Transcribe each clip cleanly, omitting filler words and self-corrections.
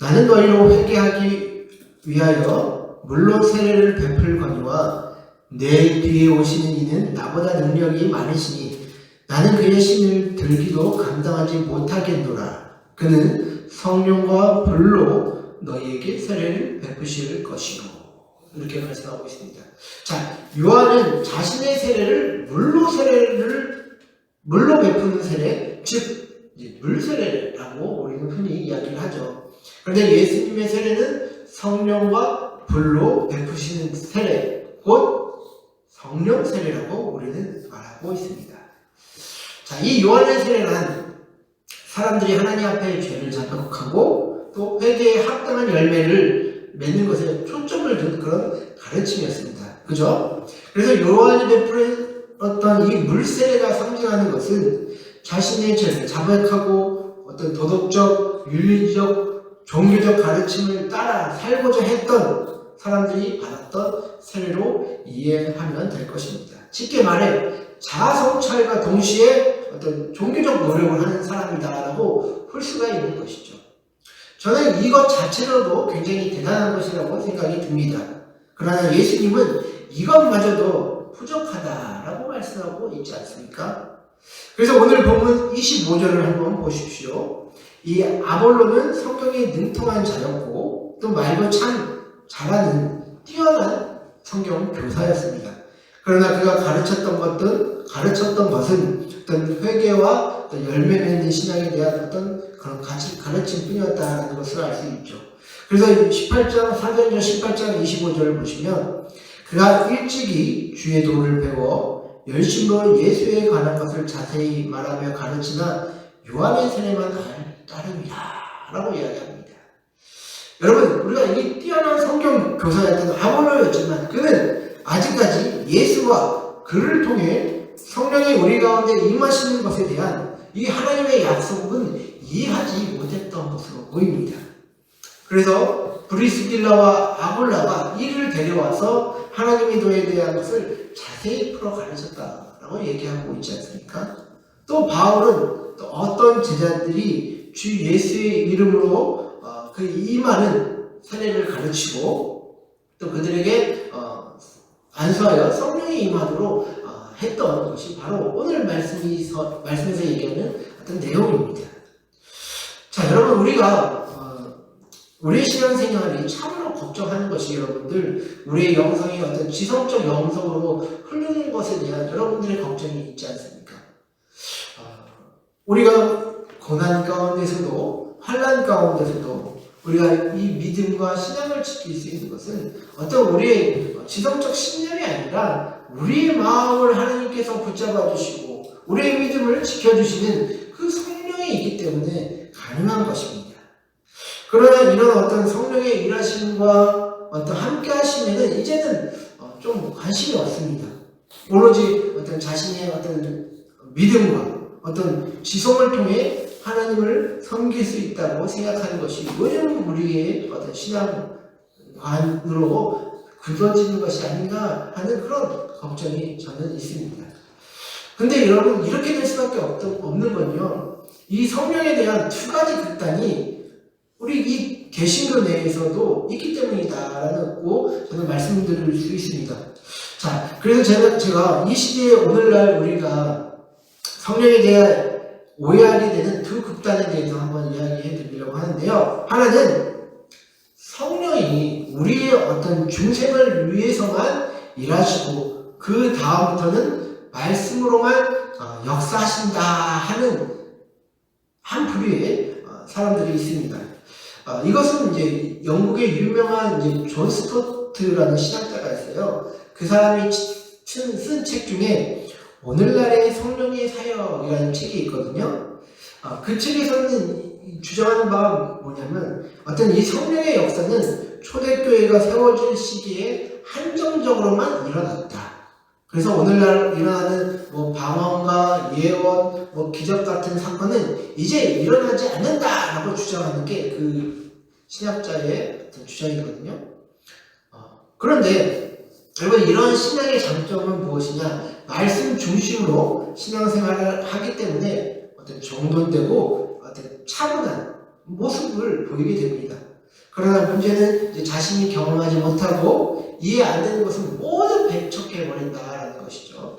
나는 너희로 회개하기 위하여 물로 세례를 베풀거니와 내 뒤에 오시는 이는 나보다 능력이 많으시니 나는 그의 신을 들기도 감당하지 못하겠노라. 그는 성령과 불로 너희에게 세례를 베푸실 것이요. 이렇게 말씀하고 있습니다. 자, 요한은 자신의 세례를 물로 베푸는 세례, 즉 물 세례라고 우리는 흔히 이야기를 하죠. 그런데 예수님의 세례는 성령과 불로 베푸시는 세례, 곧 성령 세례라고 우리는 말하고 있습니다. 자, 이 요한의 세례란 사람들이 하나님 앞에 죄를 자백하고 또 회개에 합당한 열매를 맺는 것에 초점을 둔 그런 가르침이었습니다. 그죠? 그래서 요한이 베풀었던 이 물세례가 상징하는 것은 자신의 죄를 자백하고 어떤 도덕적, 윤리적, 종교적 가르침을 따라 살고자 했던 사람들이 받았던 세례로 이해하면 될 것입니다. 쉽게 말해 자아성찰과 동시에 어떤 종교적 노력을 하는 사람이다라고 볼 수가 있는 것이죠. 저는 이것 자체로도 굉장히 대단한 것이라고 생각이 듭니다. 그러나 예수님은 이것마저도 부족하다라고 말씀하고 있지 않습니까? 그래서 오늘 본문 25절을 한번 보십시오. 이 아볼로는 성경에 능통한 자였고 또 말도 참 잘하는 뛰어난 성경 교사였습니다. 그러나 그가 가르쳤던 것은 어떤 회개와 어떤 열매 맺는 신앙에 대한 어떤 그런 가르침뿐이었다는 것을 알 수 있죠. 그래서 18장, 사도행전 18장 25절을 보시면 그가 일찍이 주의 도를 배워 열심으로 예수에 관한 것을 자세히 말하며 가르치나 요한의 세례만 따름이라 라고 이야기합니다. 여러분, 우리가 이 뛰어난 성경 교사였던 아볼로였지만 그는 아직까지 예수와 그를 통해 성령이 우리 가운데 임하시는 것에 대한 이 하나님의 약속은 이해하지 못했던 것으로 보입니다. 그래서 브리스길라와 아굴라가 이를 데려와서 하나님의 도에 대한 것을 자세히 풀어 가르쳤다라고 얘기하고 있지 않습니까? 또 바울은 또 어떤 제자들이 주 예수의 이름으로 그 임하는 세례를 가르치고 또 그들에게 안수하여 성령이 임하도록 했던 것이 바로 오늘 말씀에서 얘기하는 어떤 내용입니다. 자, 여러분, 우리가 우리의 신앙생활이 참으로 걱정하는 것이 여러분들 우리의 영성이 어떤 지성적 영성으로 흐르는 것에 대한 여러분들의 걱정이 있지 않습니까? 우리가 고난 가운데서도 환난 가운데서도 우리가 이 믿음과 신앙을 지킬 수 있는 것은 어떤 우리의 지성적 신념이 아니라 우리의 마음을 하나님께서 붙잡아 주시고 우리의 믿음을 지켜주시는 그 성령이 있기 때문에 가능한 것입니다. 그러나 이런 어떤 성령의 일하심과 어떤 함께 하심에는 이제는 좀 관심이 없습니다. 오로지 어떤 자신의 어떤 믿음과 어떤 지성을 통해 하나님을 섬길 수 있다고 생각하는 것이 요즘 우리의 어떤 신앙관으로 굳어지는 것이 아닌가 하는 그런 걱정이 저는 있습니다. 근데 여러분, 이렇게 될 수밖에 없는 건요, 이 성령에 대한 두 가지 극단이 우리 이 개신교 내에서도 있기 때문이다라고 저는 말씀드릴 수 있습니다. 자, 그래서 제가 이 시대에 오늘날 우리가 성령에 대해 오해하게 되는 두 극단에 대해서 한번 이야기해 드리려고 하는데요. 하나는 성령이 우리의 어떤 중생을 위해서만 일하시고 그 다음부터는 말씀으로만 역사하신다 하는 한 부류의 사람들이 있습니다. 이것은 이제 영국의 유명한 이제 존 스토트라는 신학자가 있어요. 그 사람이 쓴 책 중에 오늘날의 성령의 사역이라는 책이 있거든요. 그 책에서는 주장하는 바가 뭐냐면 어떤 이 성령의 역사는 초대교회가 세워질 시기에 한정적으로만 일어났다. 그래서 오늘날 일어나는 방언과 예언, 기적 같은 사건은 이제 일어나지 않는다라고 주장하는 게 그 신학자의 어떤 주장이거든요. 그런데 여러분, 이런 신앙의 장점은 무엇이냐? 말씀 중심으로 신앙생활을 하기 때문에 어떤 정돈되고 어떤 차분한 모습을 보이게 됩니다. 그러나 문제는 이제 자신이 경험하지 못하고 이해 안 되는 것을 모두 배척해버린다라는 것이죠.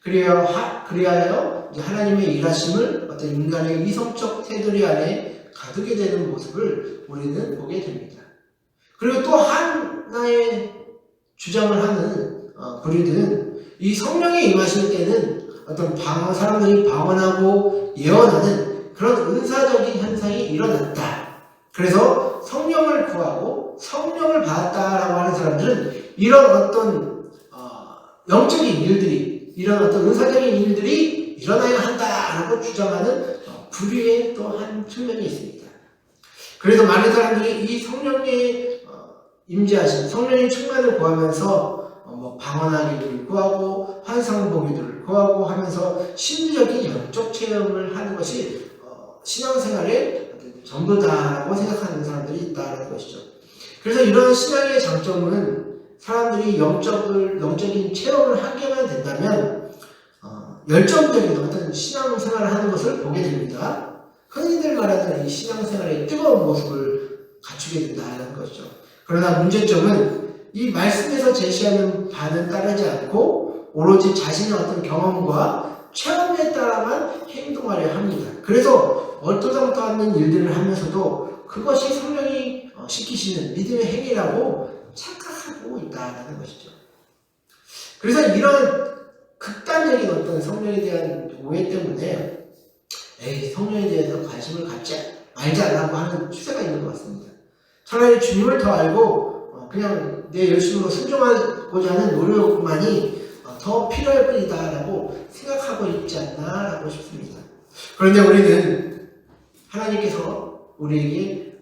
그리하여 이제 하나님의 일하심을 어떤 인간의 이성적 테두리 안에 가두게 되는 모습을 우리는 보게 됩니다. 그리고 또 하나의 주장을 하는 부류들은 이 성령이 임하실 때는 어떤 사람들이 방언하고 예언하는 그런 은사적인 현상이 일어났다. 그래서 성령을 구하고 성령을 받았다라고 하는 사람들은 이런 어떤 영적인 일들이, 이런 어떤 은사적인 일들이 일어나야 한다라고 주장하는 부류의 또 한 측면이 있습니다. 그래서 많은 사람들이 이 성령의 임재하신 성령의 충만을 구하면서 방언하기를 구하고 환상 보기를 구하고 하면서 심리적인 영적 체험을 하는 것이 신앙생활의 전부다라고 생각하는 사람들이 있다는 것이죠. 그래서 이런 신앙의 장점은 사람들이 영적인 체험을 하게만 된다면 열정적인 어떤 신앙생활을 하는 것을 보게 됩니다. 흔히들 말하는 이 신앙생활의 뜨거운 모습을 갖추게 된다는 것이죠. 그러나 문제점은 이 말씀에서 제시하는 바는 따르지 않고 오로지 자신의 어떤 경험과 체험에 따라만 행동하려 합니다. 그래서 얼토당토 않는 일들을 하면서도 그것이 성령이 시키시는 믿음의 행위라고 착각하고 있다는 것이죠. 그래서 이런 극단적인 어떤 성령에 대한 오해 때문에 성령에 대해서 관심을 갖지 말자라고 하는 추세가 있는 것 같습니다. 차라리 주님을 더 알고 그냥 내 열심으로 순종하고자 하는 노력만이 더 필요할 뿐이다라고 생각하고 있지 않나라고 싶습니다. 그런데 우리는 하나님께서 우리에게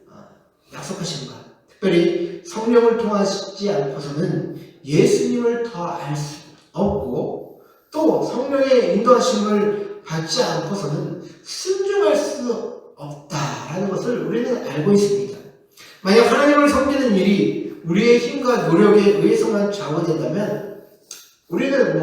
약속하신 바, 특별히 성령을 통하지 않고서는 예수님을 더 알 수 없고 또 성령의 인도하심을 받지 않고서는 순종할 수 없다라는 것을 우리는 알고 있습니다. 만약 하나님을 섬기는 일이 우리의 힘과 노력에 의해서만 좌우된다면 우리는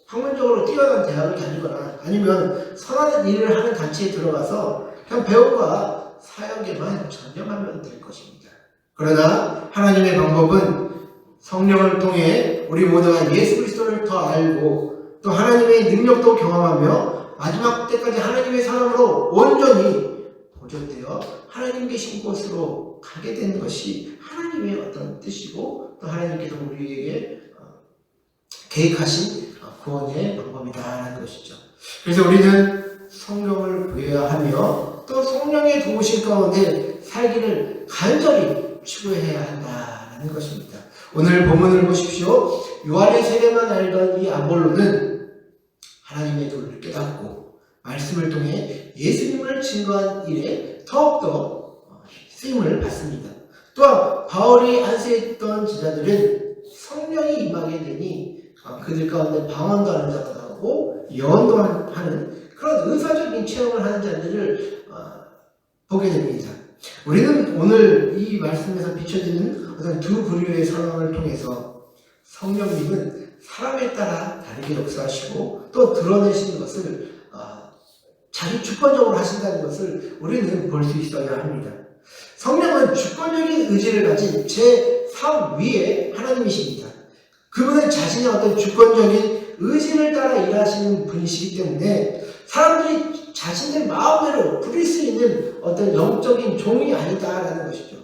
학문적으로 뛰어난 대학을 다니거나 아니면 선한 일을 하는 단체에 들어가서 그냥 배움과 사역에만 전념하면 될 것입니다. 그러나 하나님의 방법은 성령을 통해 우리 모두가 예수 그리스도를 더 알고 또 하나님의 능력도 경험하며 마지막 때까지 하나님의 사람으로 온전히 보존되어 하나님 계신 곳으로 가게 되는 것이 하나님의 어떤 뜻이고 또 하나님께서 우리에게 계획하신 구원의 방법이다라는 것이죠. 그래서 우리는 성령을 구해야 하며 또 성령의 도우심 가운데 살기를 간절히 추구해야 한다라는 것입니다. 오늘 본문을 보십시오. 요한의 세례만 알던 이 아볼로는 하나님의 도를 깨닫고 말씀을 통해 예수님을 증거한 일에 더욱더 쓰임을 받습니다. 또한 바울이 안수했던 제자들은 성령이 임하게 되니 그들 가운데 방언도 하는 자가 나오고 예언도 하는 그런 은사적인 체험을 하는 자들을 보게 됩니다. 우리는 오늘 이 말씀에서 비춰지는 어떤 두 부류의 상황을 통해서 성령님은 사람에 따라 다르게 역사하시고 또 드러내시는 것을 자기 주권적으로 하신다는 것을 우리는 볼 수 있어야 합니다. 성령은 주권적인 의지를 가진 제3 위의 하나님이십니다. 그분은 자신의 어떤 주권적인 의지를 따라 일하시는 분이시기 때문에 사람들이 자신의 마음대로 부릴 수 있는 어떤 영적인 종이 아니다라는 것이죠.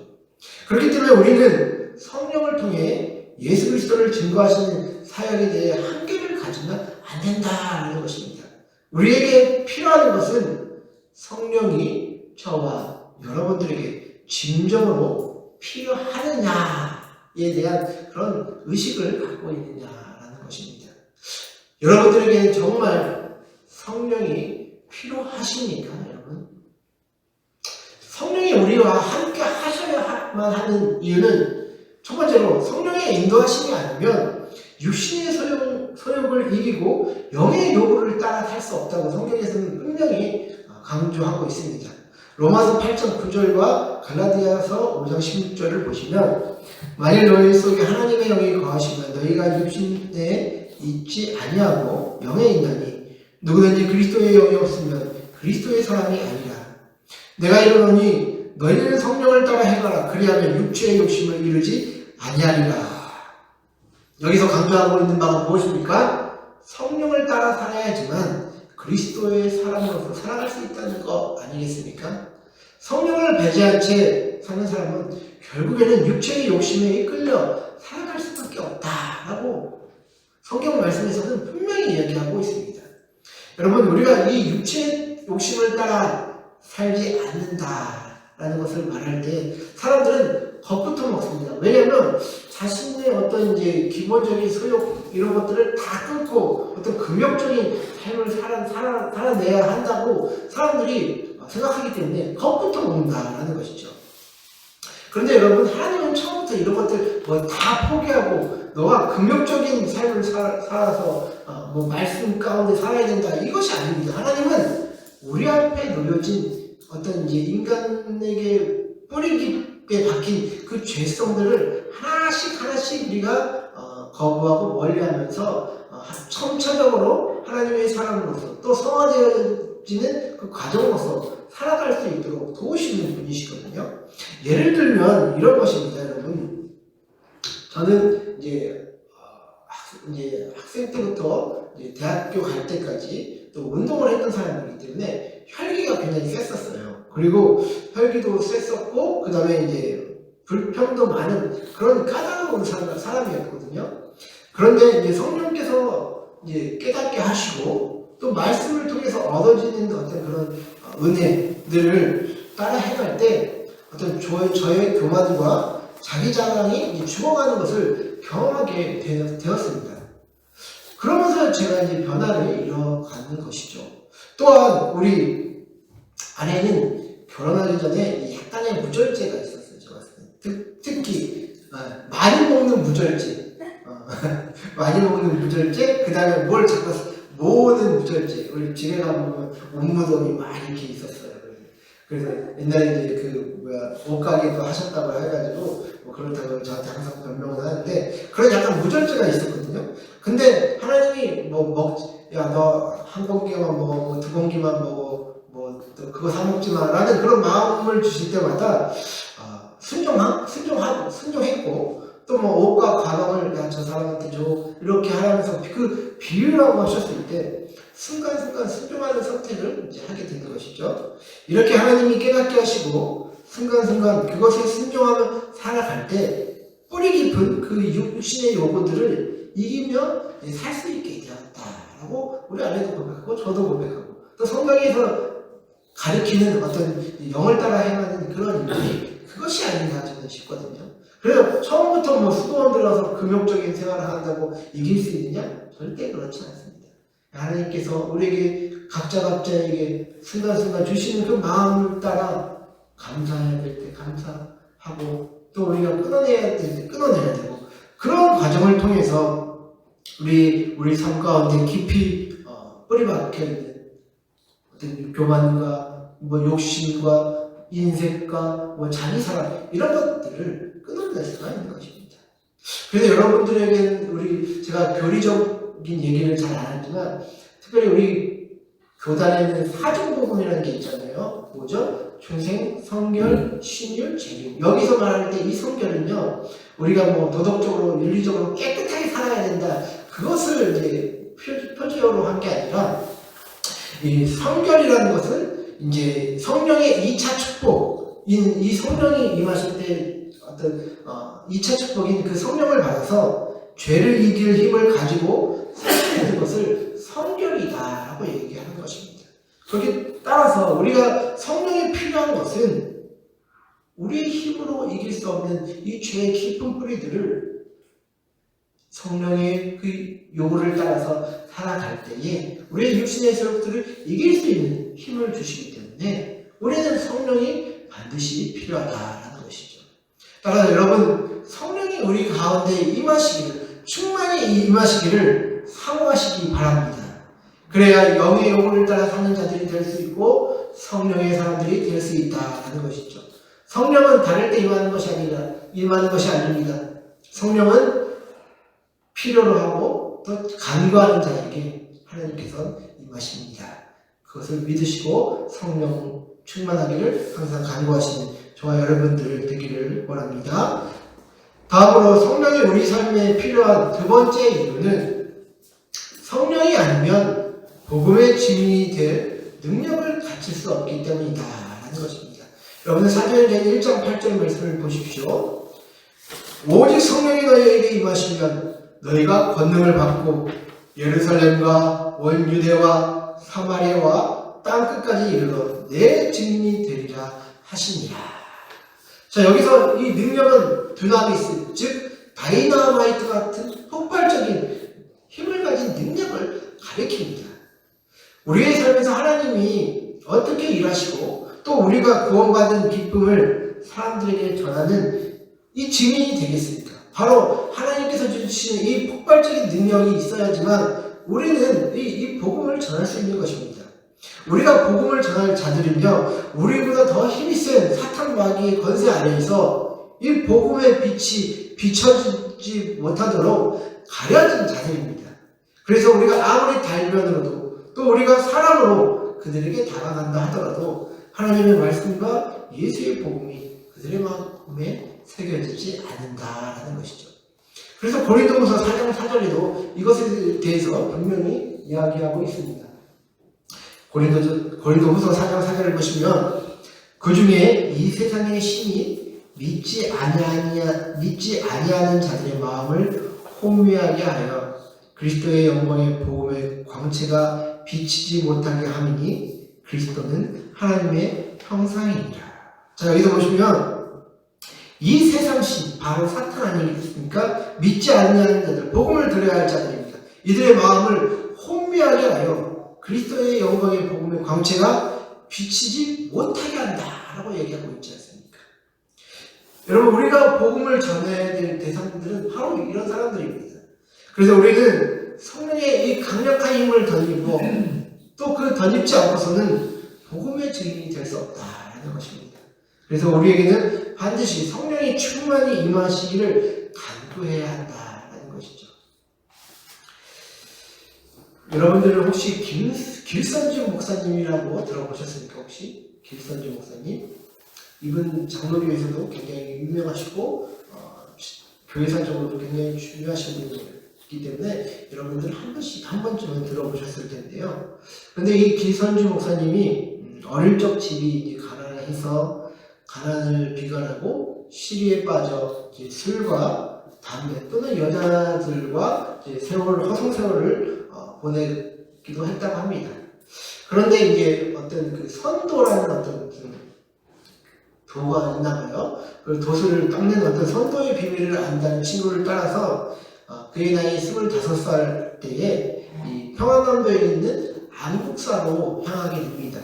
그렇기 때문에 우리는 성령을 통해 예수 그리스도를 증거하시는 사역에 대해 한계를 가지면 안 된다라는 것입니다. 우리에게 필요한 것은 성령이 저와 여러분들에게 진정으로 필요하느냐에 대한 그런 의식을 갖고 있느냐라는 것입니다. 여러분들에게 정말 성령이 필요하십니까, 여러분? 성령이 우리와 함께 하셔야만 하는 이유는 첫 번째로 성령의 인도하심이 아니면 육신의 소욕을 이기고 영의 요구를 따라 살 수 없다고 성경에서는 분명히 강조하고 있습니다. 로마서 8장 9절과 갈라디아서 5장 16절을 보시면 만일 너희 속에 하나님의 영이 거하시면 너희가 육신에 있지 아니하고 영에 있나니 누구든지 그리스도의 영이 없으면 그리스도의 사람이 아니라 내가 이르노니 너희는 성령을 따라 행하라. 그리하면 육체의 욕심을 이루지 아니하리라. 여기서 강조하고 있는 바가 무엇입니까? 성령을 따라 살아야지만 그리스도의 사람으로서 살아갈 수 있다는 거 아니겠습니까? 성령을 배제한 채 사는 사람은 결국에는 육체의 욕심에 이끌려 살아갈 수밖에 없다라고 성경 말씀에서는 분명히 이야기하고 있습니다. 여러분, 우리가 이 육체의 욕심을 따라 살지 않는다라는 것을 말할 때 사람들은 겁부터 먹습니다. 왜냐하면 자신의 어떤 이제 기본적인 소욕 이런 것들을 다 끊고 어떤 금욕적인 삶을 살아내야 한다고 사람들이 생각하기 때문에 겁부터 먹는다라는 것이죠. 그런데 여러분, 하나님은 처음부터 이런 것들 뭐 다 포기하고 너가 금욕적인 삶을 살아서 뭐 말씀 가운데 살아야 된다, 이것이 아닙니다. 하나님은 우리 앞에 놓여진 어떤 이제 인간에게 뿌리 깊게 박힌 그 죄성들을 하나씩 우리가 거부하고 멀리하면서 점차적으로 하나님의 사람으로서 또 성화되어지는 그 과정으로서 살아갈 수 있도록 도우시는 분이시거든요. 예를 들면 이런 것입니다, 여러분. 저는 이제 학생 때부터 이제 대학교 갈 때까지 또 운동을 했던 사람이기 때문에 혈기가 굉장히 셌었어요. 그리고 혈기도 셌었고, 그 다음에 이제 불평도 많은 그런 까다로운 사람이었거든요. 그런데 이제 성령께서 이제 깨닫게 하시고 또 말씀을 통해서 얻어지는 어떤 그런 은혜들을 따라 해갈 때 어떤 저의 교만과 자기 자랑이 죽어가는 것을 경험하게 되었습니다. 그러면서 제가 이제 변화를 이뤄가는 것이죠. 또한 우리 아내는 결혼하기 전에 약간의 무절제가 있었어요. 제가 봤을 때 특히 많이 먹는 무절제, 많이 먹는 무절제, 그 다음에 뭘 자꾸 모으는 무절제. 우리 집에 가보면 옷무덤이 많이 이렇게 있었어요. 그래서 옛날에 이제 옷가게도 하셨다고 해가지고 뭐 그렇다고 저한테 항상 변명을 하는데 그런 약간 무절제가 있었거든요. 근데 하나님이 야, 너 한 공기만 먹어, 두 공기만 먹어, 또 그거 사 먹지 마 라는 그런 마음을 주실 때마다 순종했고, 또 뭐 옷과 가방을 야, 저 사람한테 줘, 이렇게 하면서 그 비유라고 하셨을 때 순간순간 순종하는 선택을 이제 하게 되는 것이죠. 이렇게 하나님이 깨닫게 하시고 순간순간 그것에 순종하며 살아갈 때 뿌리 깊은 그 육신의 요구들을 이기며 살 수 있게 되었다라고 우리 아내도 고백하고 저도 고백하고 또 성경에서 가르치는 어떤 영을 따라 행하는 그런 일이 그것이 아닌가 저는 싶거든요. 그래서 처음부터 뭐 수도원 들어서 금욕적인 생활을 한다고 이길 수 있느냐? 절대 그렇지 않습니다. 하나님께서 우리에게 각자에게 순간순간 주시는 그 마음을 따라 감사해야 될 때 감사하고 또 우리가 끊어내야 될 때 끊어내야 되고 그런 과정을 통해서 우리 삶 가운데 깊이 뿌리 박혀 있는 어떤 교만과 뭐 욕심과 인색과 뭐 자기 사랑 이런 것들을 끊어낼 수가 있는 것입니다. 그래서 여러분들에게는 제가 교리적인 얘기를 잘 안 하지만 특별히 우리 교단에는 사중복음이라는 게 있잖아요. 뭐죠? 초생, 성결, 신율, 재림. 여기서 말할 때 이 성결은요, 우리가 뭐 도덕적으로, 윤리적으로 깨끗하게 살아야 된다. 그것을 이제 표지어로 한 게 아니라, 이 성결이라는 것은 이제 성령의 2차 축복, 이 성령이 임하실 때 어떤 2차 축복인 그 성령을 받아서 죄를 이길 힘을 가지고 살아야 되는 것을 성결이다라고 얘기하는 것입니다. 거기에 따라서 우리가 성령이 필요한 것은 우리의 힘으로 이길 수 없는 이 죄의 깊은 뿌리들을 성령의 그 요구를 따라서 살아갈 때에 우리의 육신의 세력들을 이길 수 있는 힘을 주시기 때문에 우리는 성령이 반드시 필요하다라는 것이죠. 따라서 여러분, 성령이 우리 가운데 임하시기를, 충만히 임하시기를 사모하시기 바랍니다. 그래야 영의 요구를 따라 사는 자들이 될 수 있고 성령의 사람들이 될 수 있다라는 것이죠. 성령은 다를 때 임하는 것이 아닙니다. 성령은 필요로 하고 또 간구하는 자에게 하나님께서 임하십니다. 그것을 믿으시고 성령 충만하기를 항상 간구하시는 저와 여러분들 되기를 원합니다. 다음으로 성령이 우리 삶에 필요한 두 번째 이유는 성령이 아니면 복음의 증인이 될 능력을 갖출 수 없기 때문이다 라는 것입니다. 여러분들 사도행전 1장 8절 말씀을 보십시오. 오직 성령이 너희에게 임하시면 너희가 권능을 받고 예루살렘과 온 유대와 사마리아와 땅끝까지 이르러 내 증인이 되리라 하시니라. 자, 여기서 이 능력은 드나미스, 즉 다이나마이트 같은 폭발적인 힘을 가진 능력을 가리킵니다. 우리의 삶에서 하나님이 어떻게 일하시고 또 우리가 구원받은 기쁨을 사람들에게 전하는 이 증인이 되겠습니까? 바로 하나님께서 주시는 이 폭발적인 능력이 있어야지만 우리는 이 복음을 전할 수 있는 것입니다. 우리가 복음을 전할 자들은요, 우리보다 더 힘이 센 사탄 마귀의 권세 아래에서 이 복음의 빛이 비춰지지 못하도록 가려진 자들입니다. 그래서 우리가 아무리 달변으로도 또 우리가 사랑으로 그들에게 다가간다 하더라도 하나님의 말씀과 예수의 복음이 그들의 마음에 새겨지지 않는다라는 것이죠. 그래서 고린도후서 4장 4절에도 이것에 대해서 분명히 이야기하고 있습니다. 고린도후서 4장 4절을 보시면 그 중에 이 세상의 신이 믿지 아니하는 자들의 마음을 혼미하게 하여 그리스도의 영광의 복음의 광채가 비치지 못하게 함이니 그리스도는 하나님의 형상이니라. 자, 여기서 보시면 이 세상 신, 바로 사탄 아니겠습니까? 믿지 아니하는 자들, 복음을 들어야 할 자들입니다. 이들의 마음을 혼미하게 하여 그리스도의 영광의 복음의 광채가 비치지 못하게 한다라고 얘기하고 있지 않습니까? 여러분, 우리가 복음을 전해야 될 대상들은 바로 이런 사람들입니다. 그래서 우리는 성령의 이 강력한 힘을 덧입고 또 그 덧입지 않고서는 복음의 증인이 될 수 없다라는 것입니다. 그래서 우리에게는 반드시 성령이 충만히 임하시기를 간구해야 한다라는 것이죠. 여러분들은 혹시 길선주 목사님이라고 들어보셨습니까? 혹시 길선주 목사님? 이분 장로교에서도 굉장히 유명하시고 교회사적으로도 굉장히 중요하신 분이기 때문에 여러분들 한 번쯤은 들어보셨을 텐데요. 그런데 이 길선주 목사님이 어릴 적 집이 가난해서 가난을 비관하고 시리에 빠져 술과 담배 또는 여자들과 허송 세월을 보내기도 했다고 합니다. 그런데 이제 어떤 그 선도라는 어떤 도가 있나봐요. 그 도수를 닦는 어떤 선도의 비밀을 안다는 친구를 따라서 그의 나이 25살 때에 이 평안남도에 있는 안국사로 향하게 됩니다.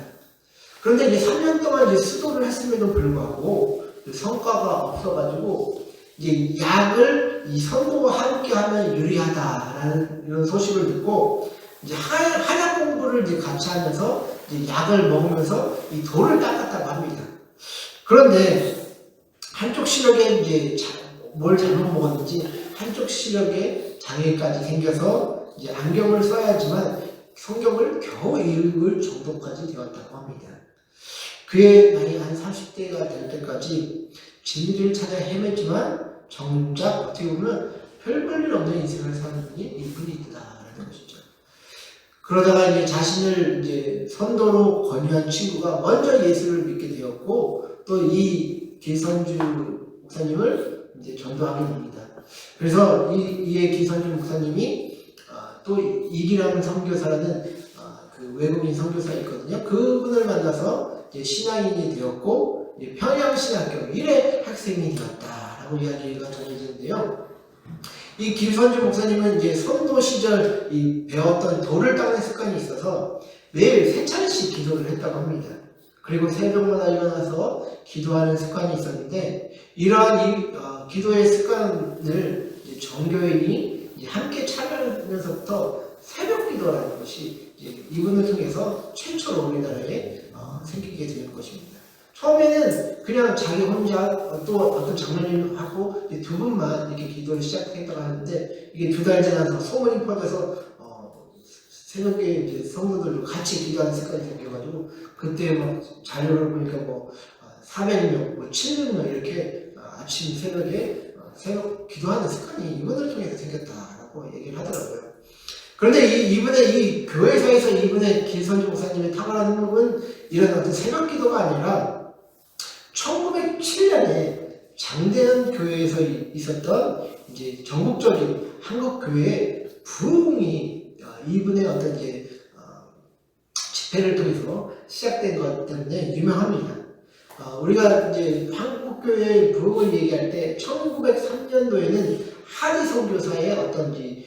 그런데 이제 3년 동안 이제 수도를 했음에도 불구하고 성과가 없어가지고 이제 약을 이 선도와 함께 하면 유리하다라는 이런 소식을 듣고 이제 한약 공부를 이제 같이 하면서 이제 약을 먹으면서 이 돌을 닦았다고 합니다. 그런데 한쪽 시력에 이제 뭘 잘못 먹었는지 한쪽 시력에 장애까지 생겨서 이제 안경을 써야지만 성경을 겨우 읽을 정도까지 되었다고 합니다. 그의 나이 한 30대가 될 때까지 진리를 찾아 헤맸지만 정작 어떻게 보면 별 볼 일 없는 인생을 사는 분이 이분이다라는 것이죠. 그러다가 이제 자신을 이제 선도로 권유한 친구가 먼저 예수를 믿게 되었고 또 이 길선주 목사님을 이제 전도하게 됩니다. 그래서 이에 길선주 목사님이 또 이기람 선교사라는 그 외국인 선교사 있거든요. 그분을 만나서 이제 신앙인이 되었고 이제 평양신학교 1회 학생이 되었다라고 이야기가 전해지는데요. 이 길선주 목사님은 이제 선도 시절 이 배웠던 돌을 닦는 습관이 있어서 매일 3차례씩 기도를 했다고 합니다. 그리고 새벽마다 일어나서 기도하는 습관이 있었는데 이러한 이 기도의 습관을 이제 정교인이 이제 함께 참여하면서부터 새벽 기도라는 것이 이제 이분을 통해서 최초로 우리나라에 생기게 되는 것입니다. 처음에는 그냥 자기 혼자 또 어떤 장로님하고 두 분만 이렇게 기도를 시작했다고 하는데 이게 2달 지나서 소문이 퍼져서 새벽에 이제 성도들도 같이 기도하는 습관이 생겨가지고 그때 막 자료를 보니까 뭐 400명, 뭐 700명 이렇게 아침 새벽에 새벽 기도하는 습관이 이분을 통해서 생겼다라고 얘기를 하더라고요. 그런데 이분의 이 교회사에서 이분의 길선주 목사님의 탁월한 부분은 이런 어떤 새벽 기도가 아니라 1907년에 장대현 교회에서 있었던 이제 전국적인 한국 교회의 부흥이 이분의 어떤 이제 집회를 통해서 시작된 것 때문에 유명합니다. 우리가 이제 한국 교회의 부흥을 얘기할 때 1903년도에는 하리 선교사의 어떤지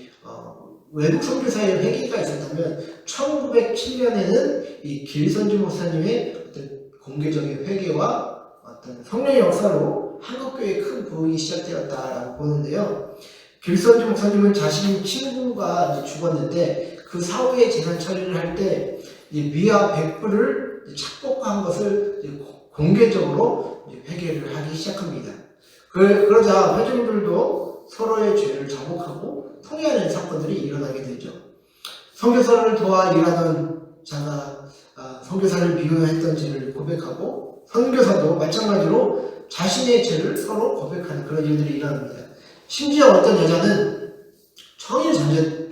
외국 선교사의 회개가 있었다면 1907년에는 이 길선주 목사님의 어떤 공개적인 회개와 어떤 성령의 역사로 한국교회의 큰 부흥이 시작되었다라고 보는데요. 길선주 목사님은 자신 친구가 이제 죽었는데 그 사후에 재산 처리를 할 때 미아 100불을 착복한 것을 이제 공개적으로 이제 회개를 하기 시작합니다. 그러자 회중들도 서로의 죄를 자복하고 통회하는 사건들이 일어나게 되죠. 선교사를 도와 일하던 자가 선교사를 미워했던 죄를 고백하고 선교사도 마찬가지로 자신의 죄를 서로 고백하는 그런 일들이 일어납니다. 심지어 어떤 여자는 청일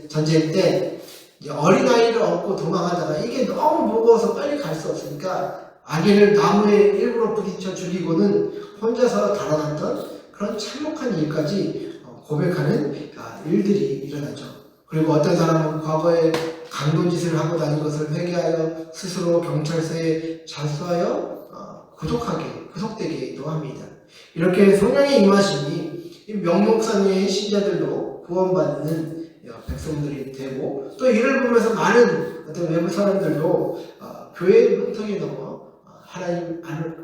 전쟁 때 어린아이를 업고 도망하다가 이게 너무 무거워서 빨리 갈 수 없으니까 아기를 나무에 일부러 부딪혀 죽이고는 혼자서 달아났던 그런 참혹한 일까지 고백하는 일들이 일어나죠. 그리고 어떤 사람은 과거에 강도짓을 하고 다닌 것을 회개하여 스스로 경찰서에 자수하여 구속되기도 합니다. 이렇게 성령의 임하심이 명목상의 신자들도 구원받는 백성들이 되고 또 이를 보면서 많은 어떤 외부 사람들도 교회의 문턱에 넘어 하나님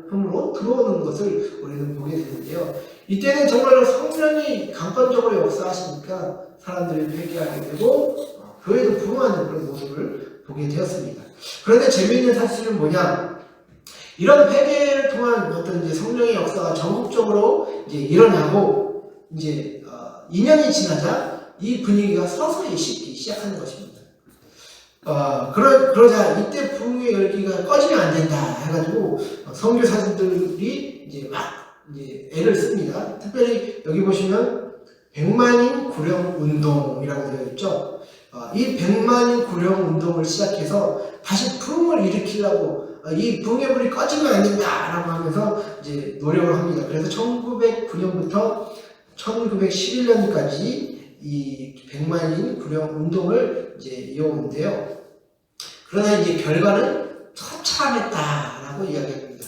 품으로 들어오는 것을 우리는 보게 되는데요. 이때는 정말로 성령이 강권적으로 역사하시니까 사람들이 회개하게 되고 교회도 부흥하는 그런 모습을 보게 되었습니다. 그런데 재미있는 사실은 뭐냐? 이런 회개를 통한 어떤 이제 성령의 역사가 전국적으로 이제 일어나고 이제 2년이 지나자 이 분위기가 서서히 식기 시작하는 것입니다. 그러자 이때 부흥의 열기가 꺼지면 안 된다 해가지고 선교사들이 이제 이제 애를 씁니다. 특별히 여기 보시면 100만인 구령 운동이라고 되어 있죠. 이 100만인 구령 운동을 시작해서 다시 부흥을 일으키려고 이 부흥의 불이 꺼지면 안 된다라고 하면서 이제 노력을 합니다. 그래서 1909년부터 1911년까지 이 100만인 구령 운동을 이제 이어오는데요. 그러나 이제 결과는 처참했다라고 이야기합니다.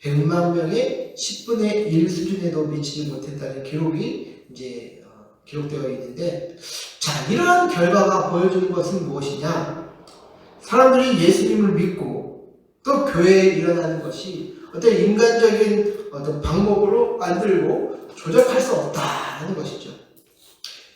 100만 명의 10분의 1 수준에도 미치지 못했다는 기록이 이제 기록되어 있는데, 자, 이러한 결과가 보여주는 것은 무엇이냐? 사람들이 예수님을 믿고 또 교회에 일어나는 것이 어떤 인간적인 어떤 방법으로 만들고 조작할 수 없다는 것이죠.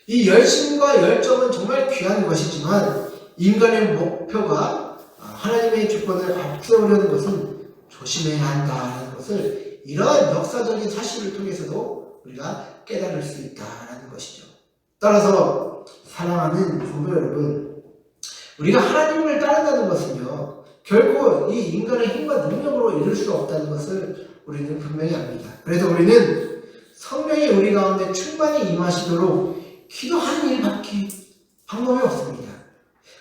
이 열심과 열정은 정말 귀한 것이지만 인간의 목표가 하나님의 주권을 앞세우려는 것은 조심해야 한다는 것을 이러한 역사적인 사실을 통해서도 우리가 깨달을 수 있다는 것이죠. 따라서 사랑하는 성도 여러분, 우리가 하나님을 따른다는 것은요, 결코 이 인간의 힘과 능력으로 이룰 수 없다는 것을 우리는 분명히 압니다. 그래서 우리는 성령이 우리 가운데 충만히 임하시도록 기도하는 일밖에 방법이 없습니다.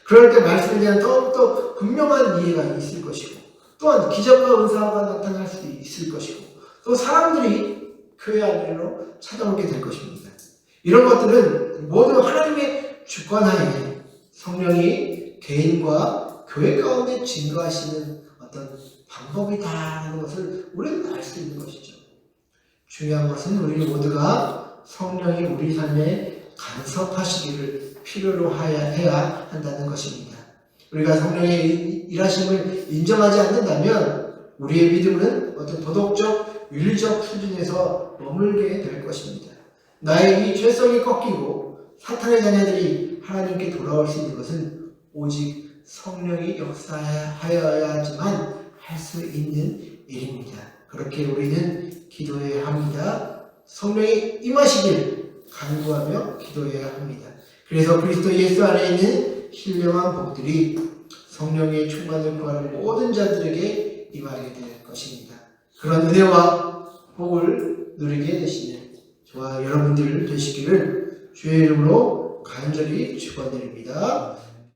그럴 때 말씀에 대한 더욱더 분명한 이해가 있을 것이고, 또한 기적과 은사가 나타날 수 있을 것이고, 또 사람들이 교회 안으로 찾아오게 될 것입니다. 이런 것들은 모두 하나님의 주권하에 성령이 개인과 교회 가운데 증거하시는 어떤 방법이다라는 것을 우리는 알 수 있는 것이죠. 중요한 것은 우리 모두가 성령이 우리 삶에 간섭하시기를 필요로 해야 한다는 것입니다. 우리가 성령의 일하심을 인정하지 않는다면 우리의 믿음은 어떤 도덕적, 윤리적 수준에서 머물게 될 것입니다. 나의 이 죄성이 꺾이고 사탄의 자녀들이 하나님께 돌아올 수 있는 것은 오직 성령이 역사하여야지만 할 수 있는 일입니다. 그렇게 우리는 기도해야 합니다. 성령이 임하시길 간구하며 기도해야 합니다. 그래서 그리스도 예수 안에 있는 신령한 복들이 성령의 충만을 구하는 모든 자들에게 임하게 될 것입니다. 그런 은혜와 복을 누리게 되시는 저와 여러분들 되시기를 주의 이름으로 간절히 축원드립니다.